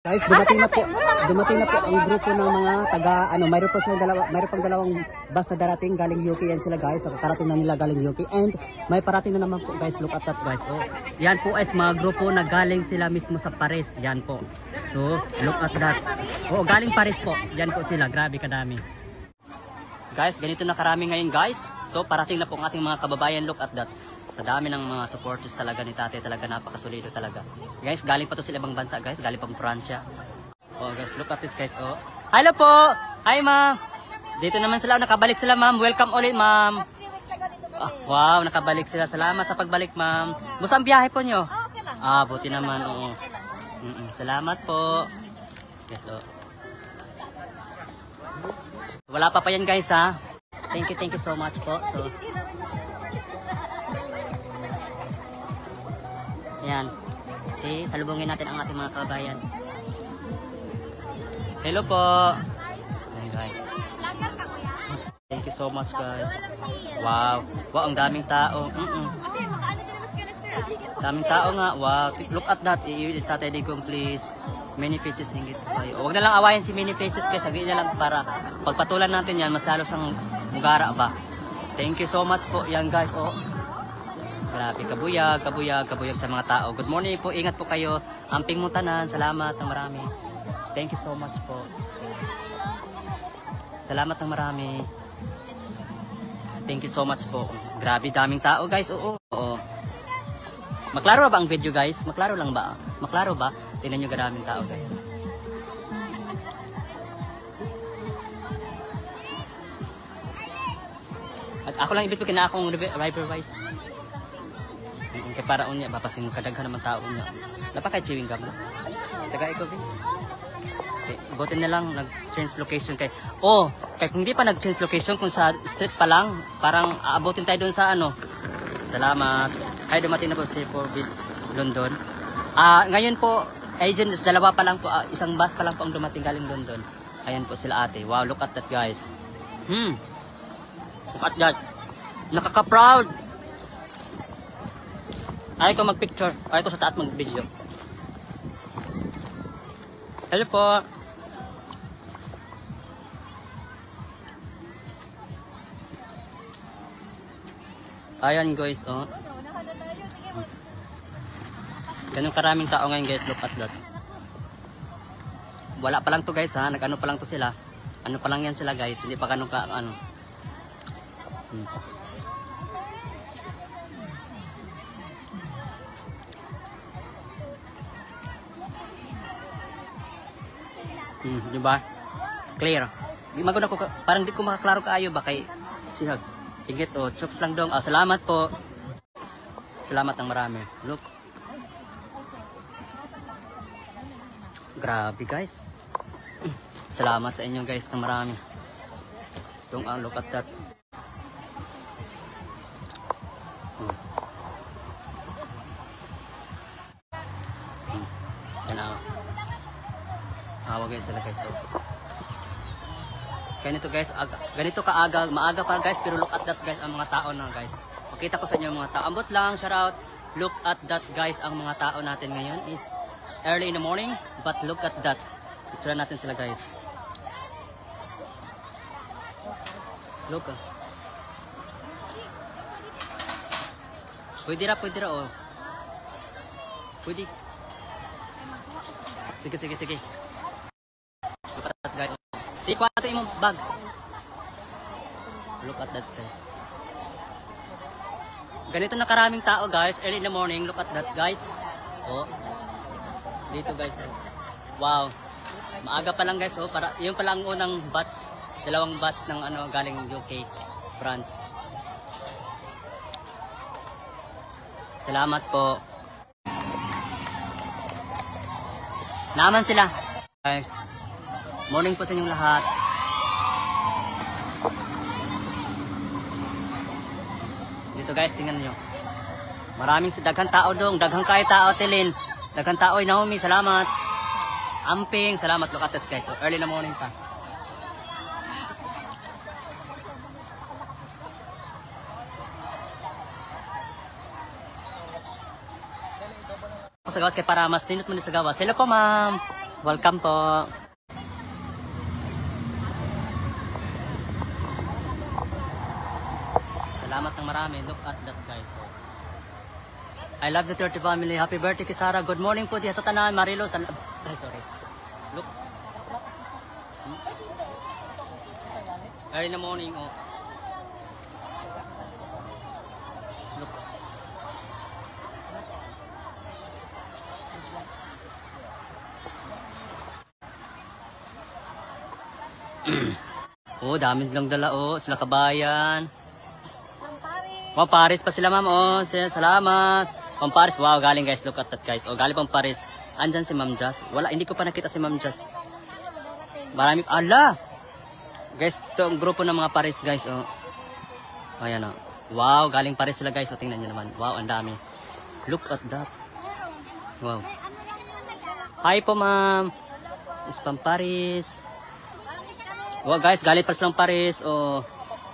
Guys, dumating na po ang grupo ng mga taga, mayroon pang dalawang bus na darating galing UK yan sila guys. Karating na nila galing UK and may parating na naman po guys. Look at that guys. Oh, yan po is mga grupo na galing sila mismo sa Paris. Yan po. So, look at that. Oh, galing Paris po. Yan po sila. Grabe kadami. Guys, ganito na karami ngayon guys. So, parating na po ang ating mga kababayan. Look at that. Sa dami ng mga supporters talaga ni Tate, talaga napakasulido talaga. Guys, galing pa to sila ibang bansa guys, galing pang Pransya. Oh guys, look at this guys. Oh. Hello po! Hi ma'am! Dito naman sila, nakabalik sila ma'am. Welcome ulit ma'am. Wow, nakabalik sila. Salamat sa pagbalik ma'am. Gusto ang biyahe po nyo? Okay lang. Buti naman. Oo. Salamat po. Yes, oh. Wala pa yan guys ha. Thank you so much po. So, yan. Salubungin natin ang ating mga kabayan. Hello po. Ayan guys. Thank you so much guys. Wow. Wow, ang daming tao. Daming tao nga. Wow. Look at that. I-release Tatay Digong please. Many faces ingit kayo. Huwag na lang awayan si many faces guys. Sabihin niya lang para pagpatulan natin yan, mas lalo sang mugara ba. Thank you so much po. Yan guys. Oh. Grabe, kabuyag sa mga tao. Good morning po, ingat po kayo. Amping Muntanan, salamat ng marami. Thank you so much po. Salamat ng marami. Thank you so much po. Grabe, daming tao guys. Oo. Maklaro ba ang video guys? Maklaro lang ba? Maklaro ba? Tingnan nyo garaming tao guys. At ako lang ibig ko kina akong river wise. Kaya para unya bapasing kadaghan naman tao unya. Dapat kay chewing gum. Taga ikaw din. Okay, buti na lang nag-change location kay. Oh, kaya kung hindi pa nag-change location kung sa street pa lang, parang aabutin tayo doon sa ano. Salamat. Ay dumating na po si Forbes London. Ngayon po agents dalawa pa lang po, isang bus pa lang po ang dumating galing London. Ayan po sila ate. Wow, look at that guys. Look at that. Nakaka-proud. Ay ko mag-picture. Ay ko sa taat mag-video. Hello po. Ayan guys, oh. Ganun karaming tao ngayon guys, look at that. Wala pa lang to guys ha, nag-ano pa lang to sila. Ano pa lang yan sila guys, hindi pa ganun ka ano. Diba? Clear. Di magod ako, parang di ko makaklaro kaayo ba kay sihag. Igit o, chokes lang dong. Salamat po. Salamat ng marami. Look. Grabe guys. Salamat sa inyo guys ng marami. Itong look at that. Guys sila guys. Ganito kaaga, maaga pa guys, pero look at that guys ang mga tao na guys. Pakita ko sa inyo mga tao. Ambot lang, shout out. Look at that guys, ang mga tao natin ngayon is early in the morning, but look at that. Picture natin sila guys. Look. Pwede ra oh. Pwede. Sige. Si kwato imong bag. Look at that guys. Ganito na karaming tao guys, early in the morning. Look at that guys. Oh. Dito guys. Wow. Maaga pa lang guys, oh, para yung pa lang unang batch, dalawang batch ng galing UK, France. Salamat po. Naman sila. Guys. Morning po sa inyong lahat. Dito guys, tingnan nyo. Maraming daghang tao dong. Daghang kayo tao, Tilin. Daghang tao, Naomi, salamat. Amping, salamat. Look at this guys. So, early na morning pa. Sa gawas kay para mas ninot mo sa gawas. Hello po ma'am. Welcome po. Salamat ng marami. Look at that guys. Oh. I love the 30 family. Happy birthday kay Sarah. Good morning po diya sa tanan. Marilo. Ay, sorry. Look. Early in the morning. Oh. Look. Oh, dami lang dala. Oh, sila kabayan. Wow, Paris pa sila ma'am. Oh, salamat. Pang Paris. Wow, galing guys. Look at that guys. Oh, galing pang Paris. Andyan si Ma'am Jazz. Wala, hindi ko pa nakita si Ma'am Jazz. Marami. Ala! Guys, ito ang grupo ng mga Paris guys. Oh. Ayan oh. Wow, galing Paris sila guys. Oh, tingnan nyo naman. Wow, ang dami. Look at that. Wow. Hi po ma'am. Is pang Paris. Wow guys, galing pa silang Paris. Oh,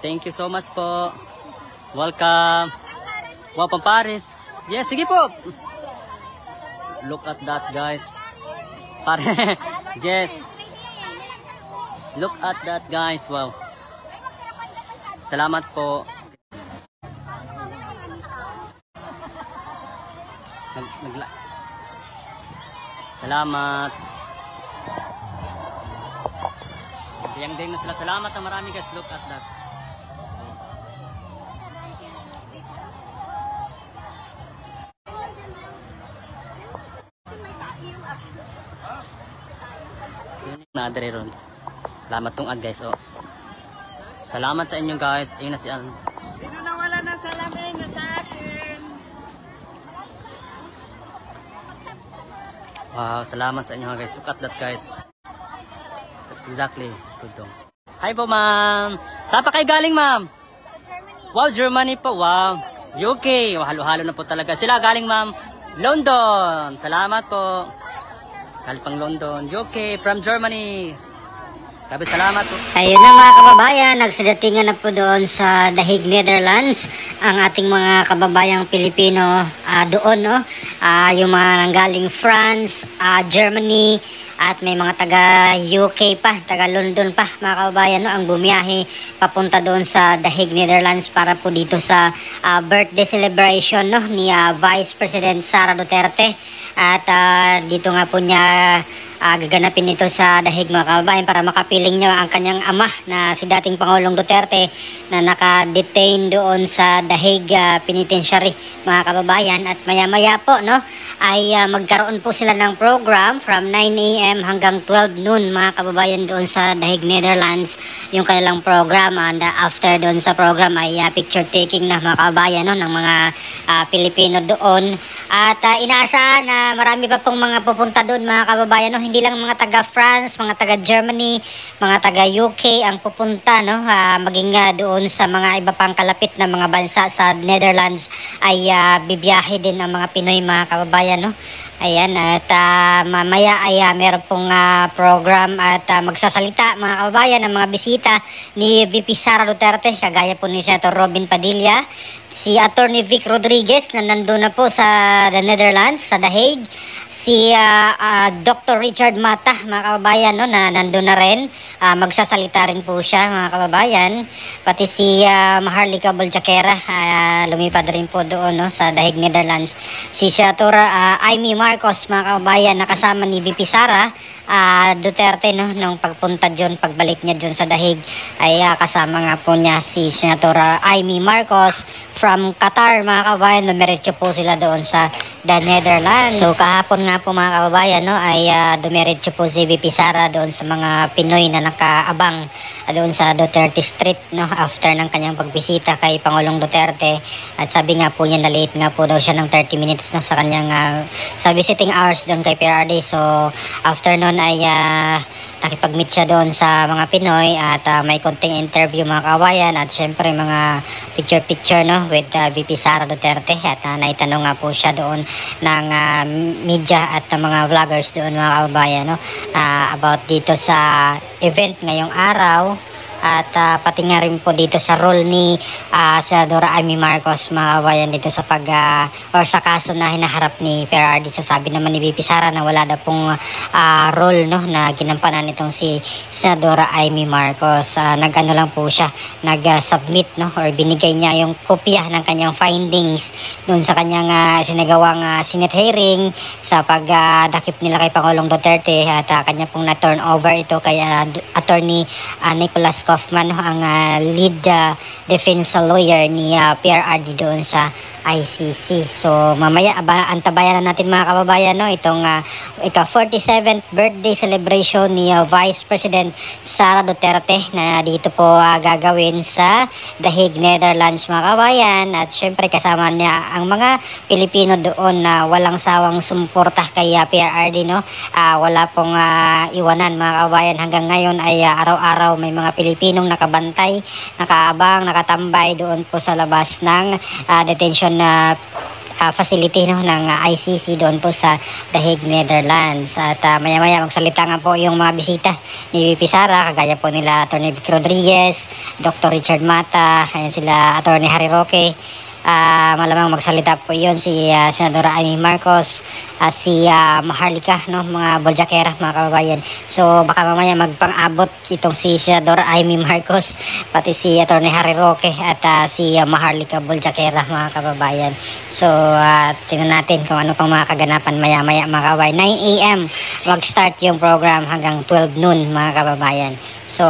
thank you so much po. Welcome. Wow, pang Paris. Yes, sige po. Look at that guys. Pare. Yes. Look at that guys. Wow. Salamat po. Salamat. Diyang-diyang na sila. Salamat ang marami guys. Look at that. Nadre ron. Salamat tong ad guys. Oh. Salamat sa inyo guys. Ayun na si Al. Sino na wala ng salamin na sa akin? Wow, salamat sa inyo guys. Look at that guys. Exactly. Good dong. Hi po ma'am. Saan pa kayo galing ma'am? Wow, Germany po. Wow. UK. Wow, halo-halo na po talaga. Sila galing ma'am. London. Salamat po. Galing pang London. UK. From Germany. Sabi salamat po. Ayun na mga kababayan, nagsadatingan na po doon sa The Hague, Netherlands ang ating mga kababayang Pilipino doon, no? Yung mga nanggaling France, Germany, at may mga taga UK pa, taga London pa mga kababayan, no? Ang bumiyahe papunta doon sa The Hague, Netherlands para po dito sa birthday celebration, no? Ni Vice President Sara Duterte. At dito nga po niya gaganapin ito sa The Hague mga kababayan para makapiling niya ang kanyang ama na si dating Pangulong Duterte na naka-detain doon sa The Hague Penitentiary mga kababayan. At maya-maya po, no, ay magkaroon po sila ng program from 9 AM hanggang 12 noon mga kababayan doon sa The Hague, Netherlands, yung kanilang program. And after doon sa program ay picture taking na mga kababayan, no, ng mga Pilipino doon. At inaasahan na marami pa pong mga pupunta doon mga kababayan, no? Hindi lang mga taga France, mga taga Germany, mga taga UK ang pupunta, no? Maging doon sa mga iba pang kalapit na mga bansa sa Netherlands ay bibiyahe din ang mga Pinoy mga kababayan, no? Ayan, at mamaya ay meron pong program at magsasalita mga kababayan ng mga bisita ni VP Sara Duterte, kagaya po ni Senator Robin Padilla, si Attorney Vic Rodriguez na nandun na po sa the Netherlands, sa The Hague, si Dr. Richard Mata mga kababayan, no, na nandun na rin, magsasalita rin po siya mga kababayan, pati si Maharlika Boljakera lumipad rin po doon, no, sa The Hague, Netherlands. Si Senator Amy Marcos mga kababayan, nakasama ni VP Sara Duterte, no, nung pagpunta dyan, pagbalik niya dyan sa The Hague ay kasama nga po niya si Senator Amy Marcos from Qatar mga kababayan. Dumiretso po sila doon sa The Netherlands. So kahapon nga po mga kababayan, no, ay dumiretso po si VP Sara doon sa mga Pinoy na nakaabang doon sa Duterte Street, no, after ng kanyang pagbisita kay Pangulong Duterte. At sabi nga po niya na late nga po daw siya ng 30 minutes, no, sa kanyang sa visiting hours doon kay PRD. So after nun ay nakipag-meet siya doon sa mga Pinoy at may konting interview mga kabayan at syempre mga picture-picture, no, with VP Sara Duterte. At naitanong nga po siya doon ng media at mga vloggers doon mga kabayan, no, about dito sa event ngayong araw at pati nga rin po dito sa role ni Senadora Amy Marcos, mga kabayan, dito sa or sa kaso na hinaharap ni PRRD. So sabi naman ni VP Sara na wala na pong role, no, na ginampanan itong si Senadora Amy Marcos. Nag-ano lang po siya, nag-submit, no, or binigay niya yung kopya ng kanyang findings doon sa kanyang sinagawang Senate hearing sa pagdakip nila kay Pangulong Duterte, at kanya pong na-turn over ito kay Attorney Nicholas Kaufman, no, ang lead defense lawyer ni PRRD doon sa ICC. So mamaya antabayan na natin, mga kababayan, no, itong ika-47th birthday celebration ni Vice President Sara Duterte na dito po gagawin sa The Hague, Netherlands, mga kababayan. At syempre kasama niya ang mga Pilipino doon na walang sawang sumuporta kay PRRD, no. Wala pong iwanan, mga kababayan. Hanggang ngayon ay araw-araw may mga Pilipinong nakabantay, nakaabang, nakatambay doon po sa labas ng detention na facility, no, ng ICC doon po sa The Hague, Netherlands. At maya-maya magsalita nga po yung mga bisita ni VP Sara, kagaya po nila Attorney Vic Rodriguez, Dr. Richard Mata, ayan sila Attorney Harry Roque. Malamang magsalita po yun si Senadora Amy Marcos, si Maharlika, no, mga Boljakera, mga kababayan. So baka mamaya magpang-abot itong si Senadora Amy Marcos, pati si Attorney Harry Roque at si Maharlika Boljakera, mga kababayan. So tingnan natin kung ano pang mga kaganapan maya-maya, mga kababayan. 9 AM mag-start yung program hanggang 12 noon, mga kababayan. So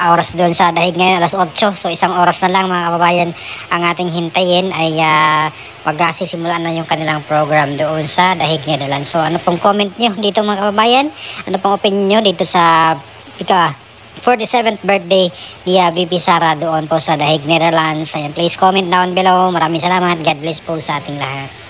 oras doon sa dahig ngayon alas 8, so isang oras na lang, mga kababayan, ang ating hintayin ay magsisimula na yung kanilang program doon sa The Hague, Netherlands. So ano pong comment nyo dito, mga kababayan? Ano pong opinion nyo dito sa 47th birthday ni VP Sara doon po sa The Hague, Netherlands? Ayan, please comment down below. Maraming salamat. God bless po sa ating lahat.